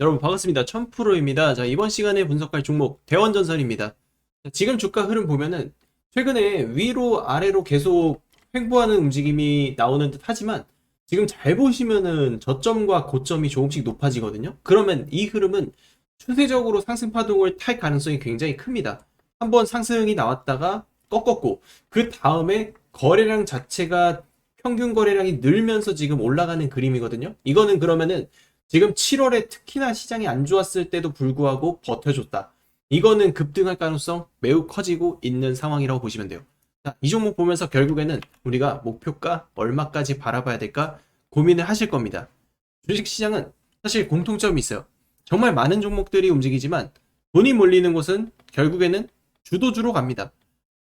여러분 반갑습니다. 1000%입니다. 자, 이번 시간에 분석할 종목 대원전선입니다. 자, 지금 주가 흐름 보면은 최근에 위로 아래로 계속 횡보하는 움직임이 나오는 듯 하지만 지금 잘 보시면은 저점과 고점이 조금씩 높아지거든요. 그러면 이 흐름은 추세적으로 상승 파동을 탈 가능성이 굉장히 큽니다. 한번 상승이 나왔다가 꺾었고 그 다음에 거래량 자체가 평균 거래량이 늘면서 지금 올라가는 그림이거든요. 이거는 그러면은 지금 7월에 특히나 시장이 안 좋았을 때도 불구하고 버텨줬다. 이거는 급등할 가능성 매우 커지고 있는 상황이라고 보시면 돼요. 자, 이 종목 보면서 결국에는 우리가 목표가 얼마까지 바라봐야 될까 고민을 하실 겁니다. 주식시장은 사실 공통점이 있어요. 정말 많은 종목들이 움직이지만 돈이 몰리는 곳은 결국에는 주도주로 갑니다.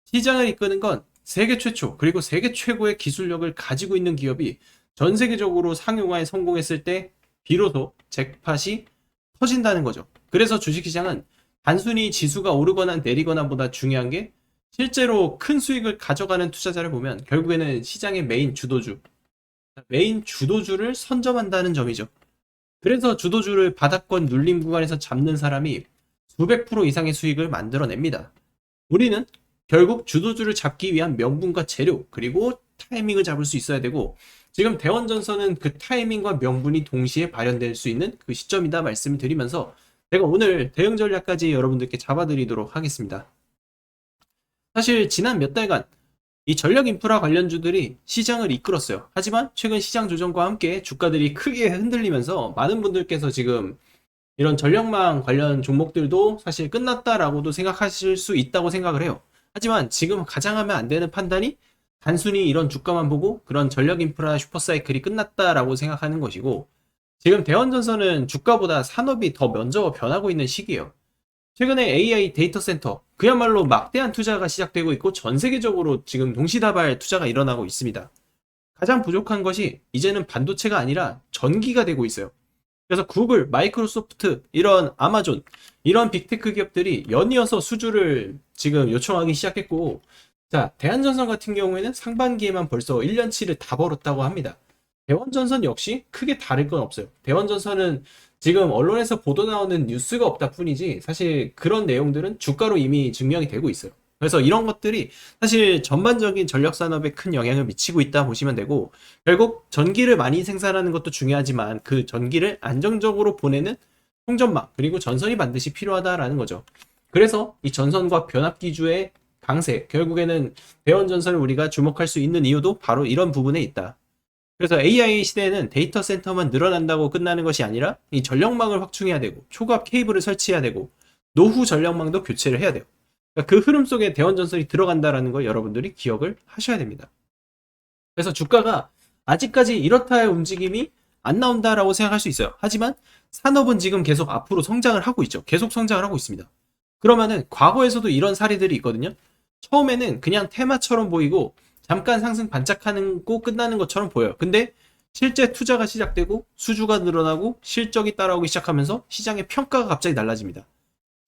시장을 이끄는 건 세계 최초 그리고 세계 최고의 기술력을 가지고 있는 기업이 전 세계적으로 상용화에 성공했을 때 비로소 잭팟이 터진다는 거죠. 그래서 주식시장은 단순히 지수가 오르거나 내리거나 보다 중요한 게 실제로 큰 수익을 가져가는 투자자를 보면 결국에는 시장의 메인 주도주를 선점한다는 점이죠. 그래서 주도주를 바닥권 눌림 구간에서 잡는 사람이 수백 프로 이상의 수익을 만들어냅니다. 우리는 결국 주도주를 잡기 위한 명분과 재료 그리고 타이밍을 잡을 수 있어야 되고 지금 대원전선은 그 타이밍과 명분이 동시에 발현될 수 있는 그 시점이다 말씀을 드리면서 제가 오늘 대응 전략까지 여러분들께 잡아드리도록 하겠습니다. 사실 지난 몇 달간 이 전력 인프라 관련주들이 시장을 이끌었어요. 하지만 최근 시장 조정과 함께 주가들이 크게 흔들리면서 많은 분들께서 지금 이런 전력망 관련 종목들도 사실 끝났다라고도 생각하실 수 있다고 생각을 해요. 하지만 지금 가장 하면 안 되는 판단이 단순히 이런 주가만 보고 그런 전력 인프라 슈퍼사이클이 끝났다라고 생각하는 것이고 지금 대원전선은 주가보다 산업이 더 먼저 변하고 있는 시기예요. 최근에 AI 데이터 센터 그야말로 막대한 투자가 시작되고 있고 전 세계적으로 지금 동시다발 투자가 일어나고 있습니다. 가장 부족한 것이 이제는 반도체가 아니라 전기가 되고 있어요. 그래서 구글, 마이크로소프트, 이런 아마존, 이런 빅테크 기업들이 연이어서 수주를 지금 요청하기 시작했고, 자, 대한전선 같은 경우에는 상반기에만 벌써 1년치를 다 벌었다고 합니다. 대원전선 역시 크게 다를 건 없어요. 대원전선은 지금 언론에서 보도 나오는 뉴스가 없다 뿐이지, 사실 그런 내용들은 주가로 이미 증명이 되고 있어요. 그래서 이런 것들이 사실 전반적인 전력 산업에 큰 영향을 미치고 있다 보시면 되고, 결국 전기를 많이 생산하는 것도 중요하지만 그 전기를 안정적으로 보내는 통전망 그리고 전선이 반드시 필요하다라는 거죠. 그래서 이 전선과 변압기주의 강세, 결국에는 대원전선을 우리가 주목할 수 있는 이유도 바로 이런 부분에 있다. 그래서 AI 시대에는 데이터 센터만 늘어난다고 끝나는 것이 아니라 이 전력망을 확충해야 되고 초과압 케이블을 설치해야 되고 노후 전력망도 교체를 해야 돼요. 그러니까 그 흐름 속에 대원전선이 들어간다라는 걸 여러분들이 기억을 하셔야 됩니다. 그래서 주가가 아직까지 이렇다의 움직임이 안 나온다라고 생각할 수 있어요. 하지만 산업은 지금 계속 앞으로 성장을 하고 있죠. 계속 성장을 하고 있습니다. 그러면은 과거에서도 이런 사례들이 있거든요. 처음에는 그냥 테마처럼 보이고 잠깐 상승 반짝하고 끝나는 것처럼 보여요. 근데 실제 투자가 시작되고 수주가 늘어나고 실적이 따라오기 시작하면서 시장의 평가가 갑자기 달라집니다.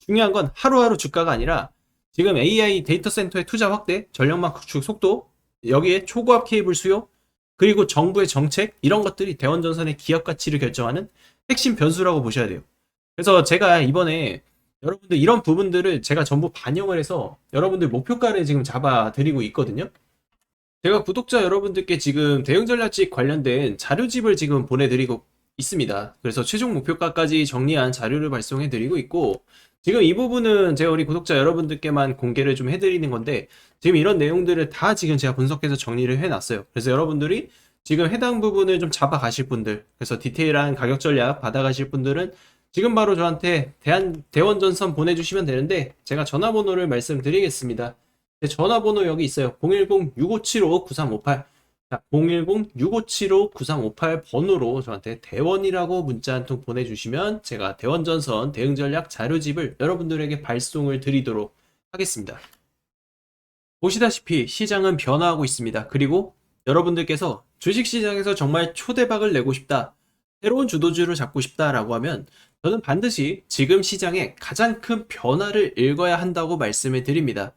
중요한 건 하루하루 주가가 아니라 지금 AI 데이터 센터의 투자 확대, 전력망 구축 속도, 여기에 초고압 케이블 수요, 그리고 정부의 정책, 이런 것들이 대원전선의 기업 가치를 결정하는 핵심 변수라고 보셔야 돼요. 그래서 제가 이번에 여러분들 이런 부분들을 제가 전부 반영을 해서 여러분들 목표가를 지금 잡아 드리고 있거든요. 제가 구독자 여러분들께 지금 대응 전략집 관련된 자료집을 지금 보내드리고 있습니다. 그래서 최종 목표가까지 정리한 자료를 발송해드리고 있고, 지금 이 부분은 제가 우리 구독자 여러분들께만 공개를 좀 해드리는 건데, 지금 이런 내용들을 다 지금 제가 분석해서 정리를 해놨어요. 그래서 여러분들이 지금 해당 부분을 좀 잡아가실 분들, 그래서 디테일한 가격 전략 받아가실 분들은 지금 바로 저한테 대원전선 보내주시면 되는데, 제가 전화번호를 말씀드리겠습니다. 전화번호 여기 있어요. 010-6575-9358. 자, 010-6575-9358 번호로 저한테 대원이라고 문자 한 통 보내주시면 제가 대원전선 대응전략 자료집을 여러분들에게 발송을 드리도록 하겠습니다. 보시다시피 시장은 변화하고 있습니다. 그리고 여러분들께서 주식시장에서 정말 초대박을 내고 싶다, 새로운 주도주를 잡고 싶다라고 하면 저는 반드시 지금 시장에 가장 큰 변화를 읽어야 한다고 말씀을 드립니다.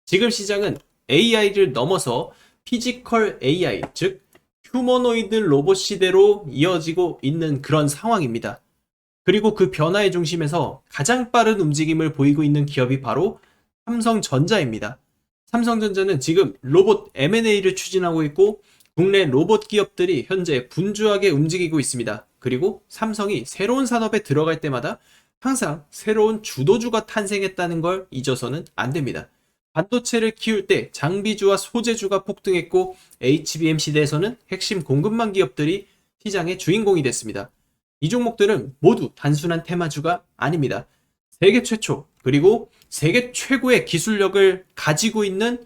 지금 시장은 AI를 넘어서 피지컬 AI, 즉 휴머노이드 로봇 시대로 이어지고 있는 그런 상황입니다. 그리고 그 변화의 중심에서 가장 빠른 움직임을 보이고 있는 기업이 바로 삼성전자입니다. 삼성전자는 지금 로봇 M&A를 추진하고 있고 국내 로봇 기업들이 현재 분주하게 움직이고 있습니다. 그리고 삼성이 새로운 산업에 들어갈 때마다 항상 새로운 주도주가 탄생했다는 걸 잊어서는 안 됩니다. 반도체를 키울 때 장비주와 소재주가 폭등했고 HBM 시대에서는 핵심 공급망 기업들이 시장의 주인공이 됐습니다. 이 종목들은 모두 단순한 테마주가 아닙니다. 세계 최초 그리고 세계 최고의 기술력을 가지고 있는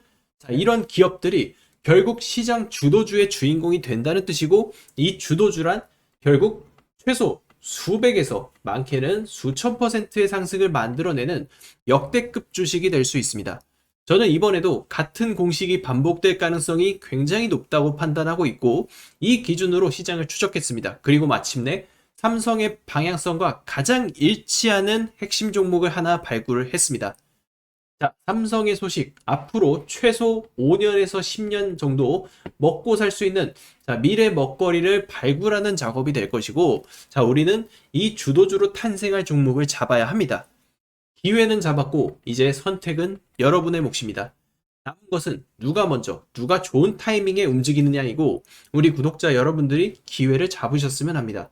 이런 기업들이 결국 시장 주도주의 주인공이 된다는 뜻이고, 이 주도주란 결국 최소 수백에서 많게는 수천 %의 상승을 만들어내는 역대급 주식이 될 수 있습니다. 저는 이번에도 같은 공식이 반복될 가능성이 굉장히 높다고 판단하고 있고, 이 기준으로 시장을 추적했습니다. 그리고 마침내 삼성의 방향성과 가장 일치하는 핵심 종목을 하나 발굴을 했습니다. 자, 삼성의 소식, 앞으로 최소 5년에서 10년 정도 먹고 살 수 있는 미래 먹거리를 발굴하는 작업이 될 것이고, 우리는 이 주도주로 탄생할 종목을 잡아야 합니다. 기회는 잡았고 이제 선택은 여러분의 몫입니다. 남은 것은 누가 먼저, 누가 좋은 타이밍에 움직이느냐이고, 우리 구독자 여러분들이 기회를 잡으셨으면 합니다.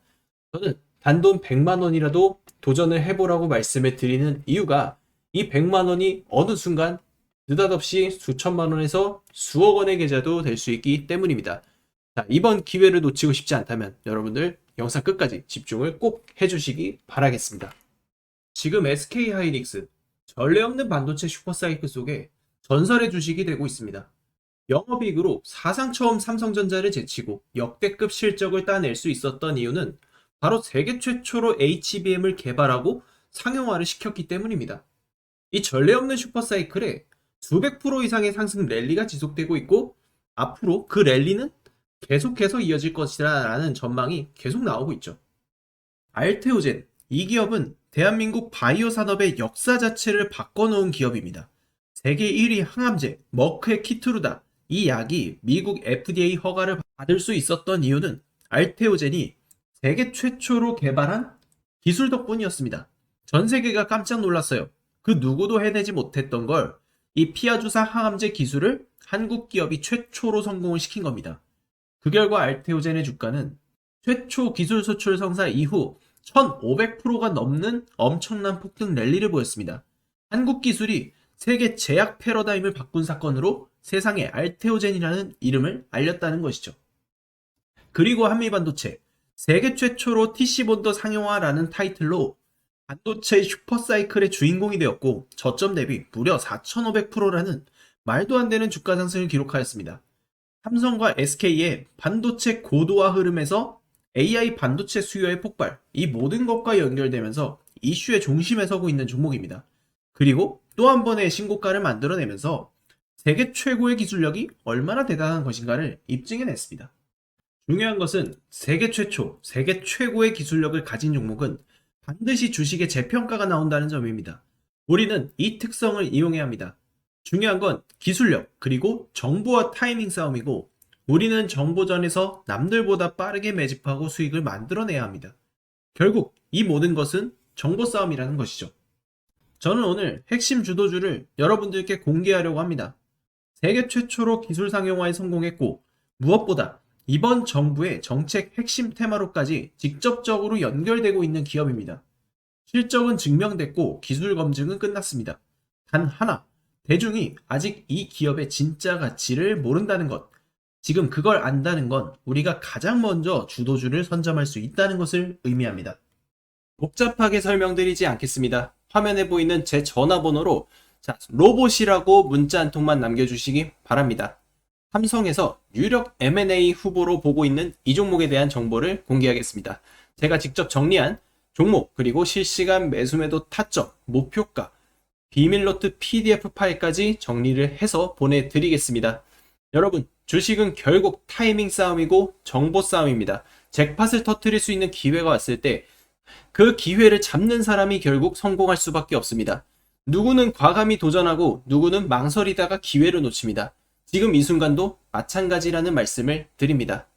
저는 단돈 100만 원이라도 도전을 해보라고 말씀을 드리는 이유가, 이 100만 원이 어느 순간 느닷없이 수천만 원에서 수억 원의 계좌도 될 수 있기 때문입니다. 자, 이번 기회를 놓치고 싶지 않다면 여러분들 영상 끝까지 집중을 꼭 해주시기 바라겠습니다. 지금 SK하이닉스, 전례 없는 반도체 슈퍼사이클 속에 전설의 주식이 되고 있습니다. 영업이익으로 사상 처음 삼성전자를 제치고 역대급 실적을 따낼 수 있었던 이유는 바로 세계 최초로 HBM을 개발하고 상용화를 시켰기 때문입니다. 이 전례 없는 슈퍼사이클에 수백 프로 이상의 상승 랠리가 지속되고 있고, 앞으로 그 랠리는 계속해서 이어질 것이라 라는 전망이 계속 나오고 있죠. 알테오젠, 이 기업은 대한민국 바이오 산업의 역사 자체를 바꿔놓은 기업입니다. 세계 1위 항암제 머크의 키트루다, 이 약이 미국 FDA 허가를 받을 수 있었던 이유는 알테오젠이 세계 최초로 개발한 기술 덕분이었습니다. 전 세계가 깜짝 놀랐어요. 그 누구도 해내지 못했던 걸, 이 피하주사 항암제 기술을 한국 기업이 최초로 성공을 시킨 겁니다. 그 결과 알테오젠의 주가는 최초 기술 수출 성사 이후 1500%가 넘는 엄청난 폭등 랠리를 보였습니다. 한국 기술이 세계 제약 패러다임을 바꾼 사건으로 세상에 알테오젠이라는 이름을 알렸다는 것이죠. 그리고 한미반도체, 세계 최초로 TC본더 상용화라는 타이틀로 반도체 슈퍼사이클의 주인공이 되었고, 저점 대비 무려 4500%라는 말도 안 되는 주가 상승을 기록하였습니다. 삼성과 SK의 반도체 고도화 흐름에서 AI 반도체 수요의 폭발, 이 모든 것과 연결되면서 이슈의 중심에 서고 있는 종목입니다. 그리고 또 한 번의 신고가를 만들어내면서 세계 최고의 기술력이 얼마나 대단한 것인가를 입증해냈습니다. 중요한 것은 세계 최초, 세계 최고의 기술력을 가진 종목은 반드시 주식의 재평가가 나온다는 점입니다. 우리는 이 특성을 이용해야 합니다. 중요한 건 기술력, 그리고 정보와 타이밍 싸움이고, 우리는 정보전에서 남들보다 빠르게 매집하고 수익을 만들어내야 합니다. 결국 이 모든 것은 정보 싸움이라는 것이죠. 저는 오늘 핵심 주도주를 여러분들께 공개하려고 합니다. 세계 최초로 기술 상용화에 성공했고, 무엇보다 이번 정부의 정책 핵심 테마로까지 직접적으로 연결되고 있는 기업입니다. 실적은 증명됐고 기술 검증은 끝났습니다. 단 하나, 대중이 아직 이 기업의 진짜 가치를 모른다는 것. 지금 그걸 안다는 건 우리가 가장 먼저 주도주를 선점할 수 있다는 것을 의미합니다. 복잡하게 설명드리지 않겠습니다. 화면에 보이는 제 전화번호로 로봇이라고 문자 한 통만 남겨주시기 바랍니다. 삼성에서 유력 M&A 후보로 보고 있는 이 종목에 대한 정보를 공개하겠습니다. 제가 직접 정리한 종목, 그리고 실시간 매수매도 타점, 목표가, 비밀노트 PDF 파일까지 정리를 해서 보내드리겠습니다. 여러분, 주식은 결국 타이밍 싸움이고 정보 싸움입니다. 잭팟을 터뜨릴 수 있는 기회가 왔을 때 그 기회를 잡는 사람이 결국 성공할 수밖에 없습니다. 누구는 과감히 도전하고 누구는 망설이다가 기회를 놓칩니다. 지금 이 순간도 마찬가지라는 말씀을 드립니다.